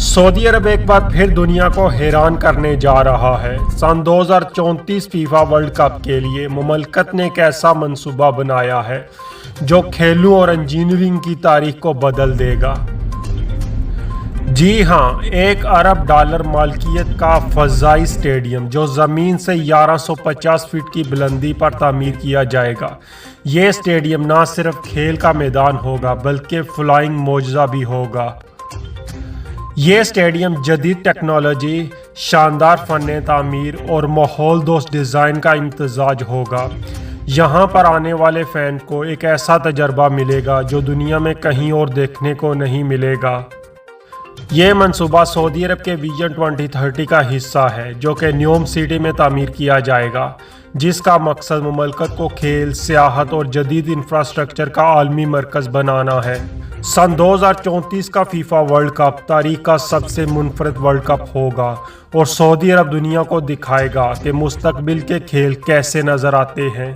Saudi अरब एक बार फिर दुनिया को हैरान करने जा रहा है। सन 2034 फीफा वर्ल्ड कप के लिए मुमलकत ने एक ऐसा मंसूबा बनाया है जो खेलों और इंजीनियरिंग की तारीख को बदल देगा। जी हाँ, $1 अरब मालकियत का फ़ज़ाई स्टेडियम जो ज़मीन से 1150 फीट की बुलंदी पर तामीर किया जाएगा। ये स्टेडियम ना सिर्फ खेल का मैदान होगा बल्कि फ्लाइंग मोजज़ा भी होगा। ये स्टेडियम जदीद टेक्नोलॉजी, शानदार फ़न तामीर और माहौल दोस्त डिज़ाइन का इम्तज़ाज होगा। यहाँ पर आने वाले फ़ैन को एक ऐसा तजर्बा मिलेगा जो दुनिया में कहीं और देखने को नहीं मिलेगा। ये मंसूबा सऊदी अरब के विजन 2030 का हिस्सा है जो कि न्यूम सिटी में तामीर किया जाएगा, जिसका मकसद मुमलकत को खेल, सियाहत और जदीद इंफ्रास्ट्रक्चर का आलमी मरकज़ बनाना है। सन 2034 का फीफा वर्ल्ड कप तारीख का सबसे मुनफरद वर्ल्ड कप होगा और सऊदी अरब दुनिया को दिखाएगा कि मुस्तकबिल के खेल कैसे नज़र आते हैं।